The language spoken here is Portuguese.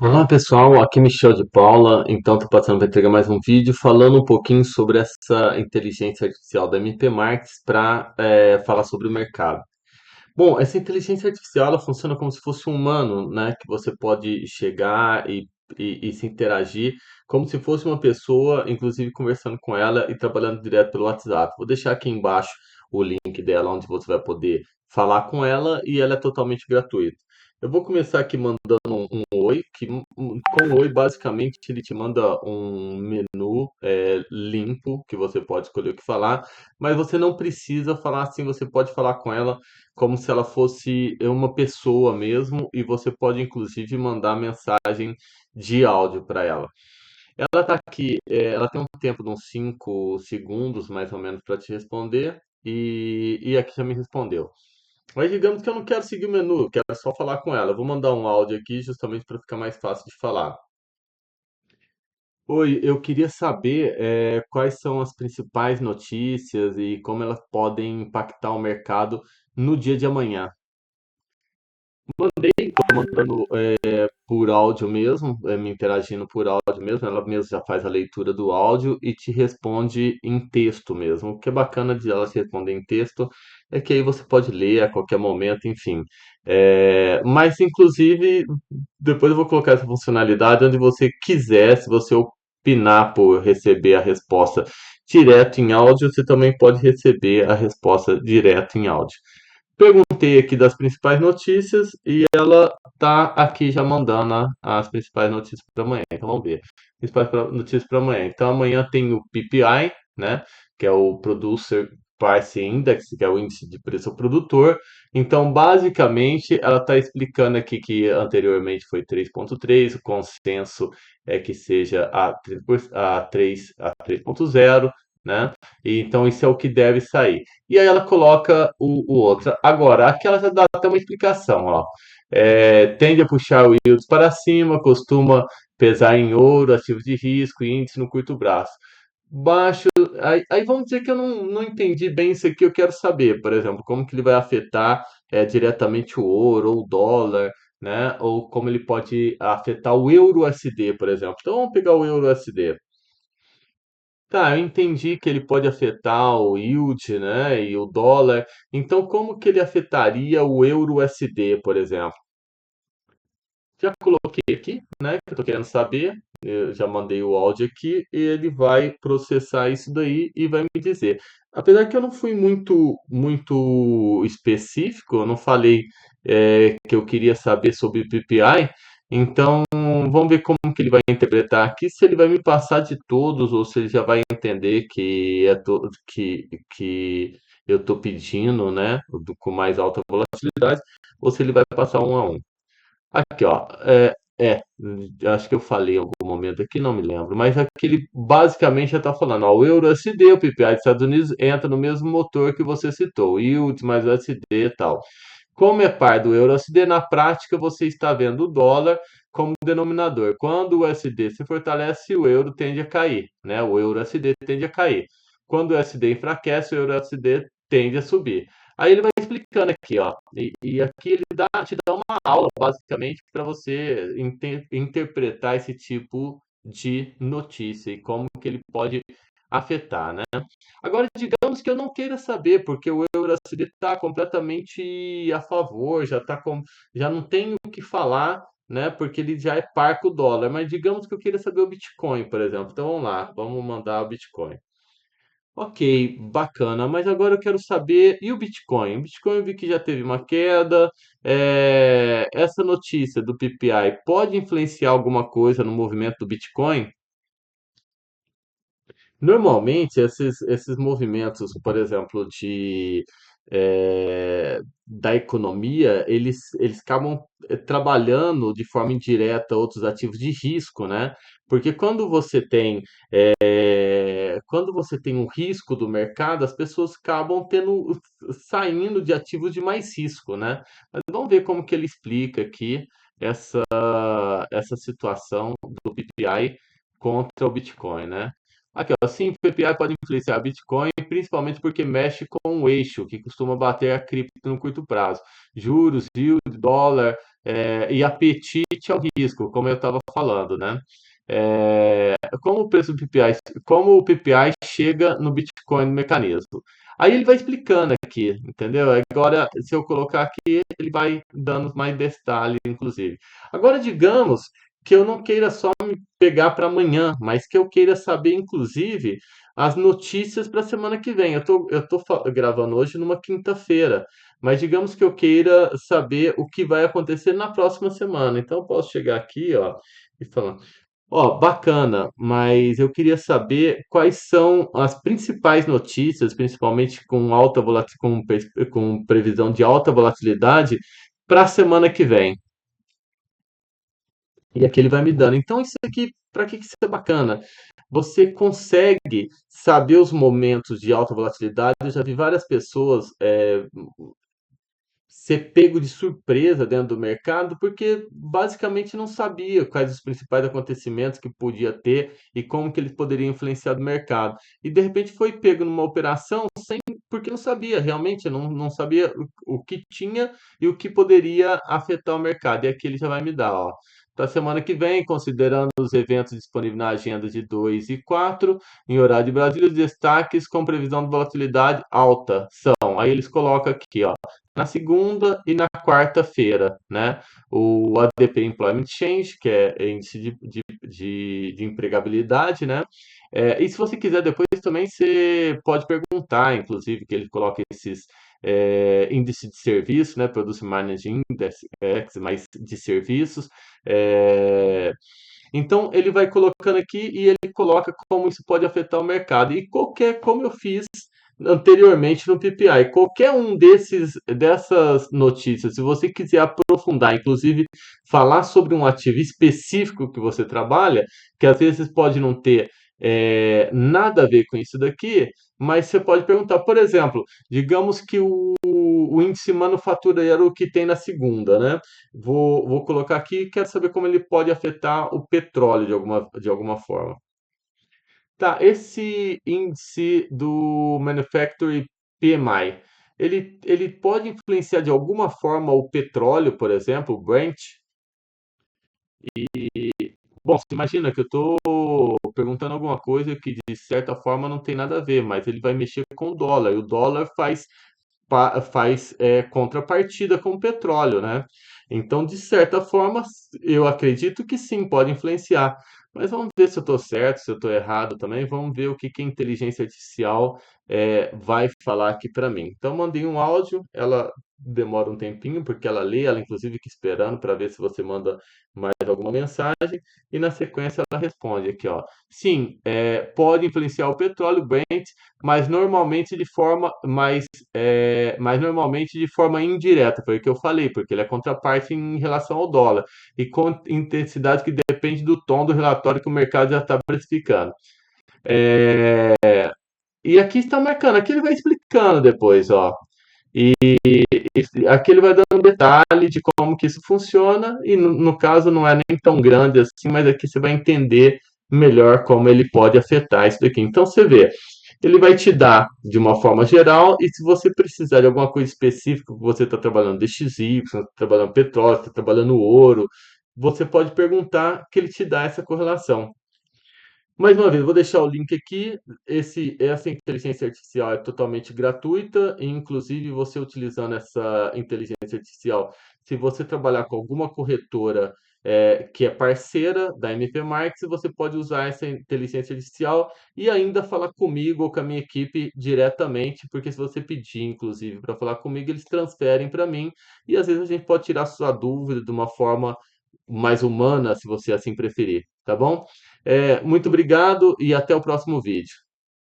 Olá pessoal, aqui Michel de Paula. Então, estou passando para entregar mais um vídeo falando um pouquinho sobre essa inteligência artificial da MP Markets para falar sobre o mercado. Bom, essa inteligência artificial ela funciona como se fosse um humano, né? Que você pode chegar e se interagir como se fosse uma pessoa, inclusive conversando com ela e trabalhando direto pelo WhatsApp. Vou deixar aqui embaixo o link dela, onde você vai poder falar com ela e ela é totalmente gratuita. Eu vou começar aqui mandando um oi, com o oi basicamente ele te manda um menu limpo que você pode escolher o que falar, mas você não precisa falar assim, você pode falar com ela como se ela fosse uma pessoa mesmo, e você pode inclusive mandar mensagem de áudio para ela. Ela está aqui, ela tem um tempo de uns 5 segundos mais ou menos para te responder, e aqui já me respondeu. Mas digamos que eu não quero seguir o menu, eu quero só falar com ela. Eu vou mandar um áudio aqui justamente para ficar mais fácil de falar. Oi, eu queria saber quais são as principais notícias e como elas podem impactar o mercado no dia de amanhã. Tô mandando por áudio mesmo, me interagindo por áudio mesmo. Ela mesmo já faz a leitura do áudio e te responde em texto mesmo. O que é bacana de ela te responder em texto é que aí você pode ler a qualquer momento, enfim. Mas, inclusive, depois eu vou colocar essa funcionalidade onde você quiser, se você opinar por receber a resposta direto em áudio, você também pode receber a resposta direto em áudio. Perguntei aqui das principais notícias e ela tá aqui já mandando as principais notícias para amanhã. Então vamos ver. Notícias para amanhã. Então amanhã tem o PPI, né, que é o Producer Price Index, que é o índice de preço ao produtor. Então, basicamente, ela está explicando aqui que anteriormente foi 3,3, o consenso é que seja a 3 a 3,0, né? E então isso é o que deve sair. E aí ela coloca o outro. Agora, aqui ela já dá até uma explicação, ó. Tende a puxar o yields para cima, costuma pesar em ouro, ativos de risco e índice no curto prazo. Baixo, aí vamos dizer que eu não entendi bem isso aqui, eu quero saber, por exemplo, como que ele vai afetar diretamente o ouro ou o dólar, né? Ou como ele pode afetar o euro USD, por exemplo. Então vamos pegar o euro USD. Tá, eu entendi que ele pode afetar o yield, né, e o dólar. Então, como que ele afetaria o euro USD, por exemplo? Já coloquei aqui, né, que eu tô querendo saber. Eu já mandei o áudio aqui e ele vai processar isso daí e vai me dizer. Apesar que eu não fui muito específico, eu não falei que eu queria saber sobre o PPI. Então, vamos ver como que ele vai interpretar aqui, se ele vai me passar de todos ou se ele já vai entender que eu estou pedindo, né, com mais alta volatilidade, ou se ele vai passar um a um. Aqui, ó, acho que eu falei em algum momento aqui, não me lembro, mas aqui ele basicamente já está falando, ó, o euro USD, o PPI dos Estados Unidos entra no mesmo motor que você citou, yield mais o USD e tal. Como é par do euro USD, na prática você está vendo o dólar como denominador. Quando o USD se fortalece, o euro tende a cair, né? O euro USD tende a cair. Quando o USD enfraquece, o euro USD tende a subir. Aí ele vai explicando aqui, ó, e aqui ele te dá uma aula, basicamente, para você interpretar esse tipo de notícia e como que ele pode afetar, né? Agora, digamos que eu não queira saber, porque o EURUSD está completamente a favor, já não tem o que falar, né? Porque ele já é par com o dólar. Mas digamos que eu queira saber o Bitcoin, por exemplo. Então vamos lá, vamos mandar o Bitcoin. Ok, bacana, mas agora eu quero saber, e o Bitcoin? O Bitcoin eu vi que já teve uma queda. Essa notícia do PPI pode influenciar alguma coisa no movimento do Bitcoin? Normalmente, esses movimentos, por exemplo, da economia, eles acabam trabalhando de forma indireta outros ativos de risco, né? Porque quando você tem um risco do mercado, as pessoas acabam saindo de ativos de mais risco, né? Mas vamos ver como que ele explica aqui essa, essa situação do PPI contra o Bitcoin, né? Aqui, ó, sim, o PPI pode influenciar Bitcoin, principalmente porque mexe com o eixo, que costuma bater a cripto no curto prazo. Juros, yield, dólar, e apetite ao risco, como eu estava falando, né? É, como o preço do PPI, como o PPI chega no Bitcoin no mecanismo. Aí ele vai explicando aqui, entendeu? Agora, se eu colocar aqui, ele vai dando mais detalhes, inclusive. Agora, digamos que eu não queira só me pegar para amanhã, mas que eu queira saber, inclusive, as notícias para a semana que vem. Eu tô gravando hoje numa quinta-feira, mas digamos que eu queira saber o que vai acontecer na próxima semana. Então, eu posso chegar aqui, ó, e falar. Ó, bacana, mas eu queria saber quais são as principais notícias, principalmente com com previsão de alta volatilidade para a semana que vem. E aqui ele vai me dando. Então, isso aqui, para que isso é bacana? Você consegue saber os momentos de alta volatilidade. Eu já vi várias pessoas ser pego de surpresa dentro do mercado, porque basicamente não sabia quais os principais acontecimentos que podia ter e como que eles poderiam influenciar o mercado. E de repente foi pego numa operação sem, porque não sabia, realmente não sabia o que tinha e o que poderia afetar o mercado. E aqui ele já vai me dar, ó. Para a semana que vem, considerando os eventos disponíveis na agenda de 2 e 4 em horário de Brasília, os destaques com previsão de volatilidade alta são. Aí eles colocam aqui, ó, na segunda e na quarta-feira, né? O ADP Employment Change, que é índice de empregabilidade, né? E se você quiser depois também você pode perguntar, inclusive, que ele coloca esses índice de serviço, né? Produce Managing Index, mais de serviços. É, então ele vai colocando aqui e ele coloca como isso pode afetar o mercado. E qualquer, como eu fiz anteriormente no PPI, qualquer um dessas notícias, se você quiser aprofundar, inclusive falar sobre um ativo específico que você trabalha, que às vezes pode não ter nada a ver com isso daqui, mas você pode perguntar, por exemplo, digamos que o índice manufatureiro que tem na segunda, né? Vou colocar aqui, quero saber como ele pode afetar o petróleo de alguma forma. Tá, esse índice do Manufacturing PMI, ele pode influenciar de alguma forma o petróleo, por exemplo, o Brent? Bom, você imagina que eu estou perguntando alguma coisa que de certa forma não tem nada a ver, mas ele vai mexer com o dólar, e o dólar faz contrapartida com o petróleo, né? Então, de certa forma, eu acredito que sim, pode influenciar. Mas vamos ver se eu estou certo, se eu estou errado também. Vamos ver o que que a inteligência artificial vai falar aqui para mim. Então, mandei um áudio, ela demora um tempinho, porque ela lê, ela inclusive fica esperando para ver se você manda mais alguma mensagem, e na sequência ela responde aqui, ó. Sim, pode influenciar o petróleo, Brent, mas normalmente de forma mas normalmente de forma indireta, foi o que eu falei, porque ele é contraparte em relação ao dólar, e com intensidade que depende do tom do relatório que o mercado já está precificando. É, e aqui está marcando, aqui ele vai explicando depois, ó. E aqui ele vai dando detalhe de como que isso funciona, e no caso não é nem tão grande assim, mas aqui você vai entender melhor como ele pode afetar isso daqui. Então você vê, ele vai te dar de uma forma geral, e se você precisar de alguma coisa específica, você está trabalhando DXY, está trabalhando petróleo, está trabalhando ouro, você pode perguntar que ele te dá essa correlação. Mais uma vez, vou deixar o link aqui. Essa inteligência artificial é totalmente gratuita, e inclusive você utilizando essa inteligência artificial, se você trabalhar com alguma corretora que é parceira da MP Markets, você pode usar essa inteligência artificial e ainda falar comigo ou com a minha equipe diretamente, porque se você pedir, inclusive, para falar comigo, eles transferem para mim, e às vezes a gente pode tirar sua dúvida de uma forma mais humana, se você assim preferir, tá bom? Muito obrigado e até o próximo vídeo.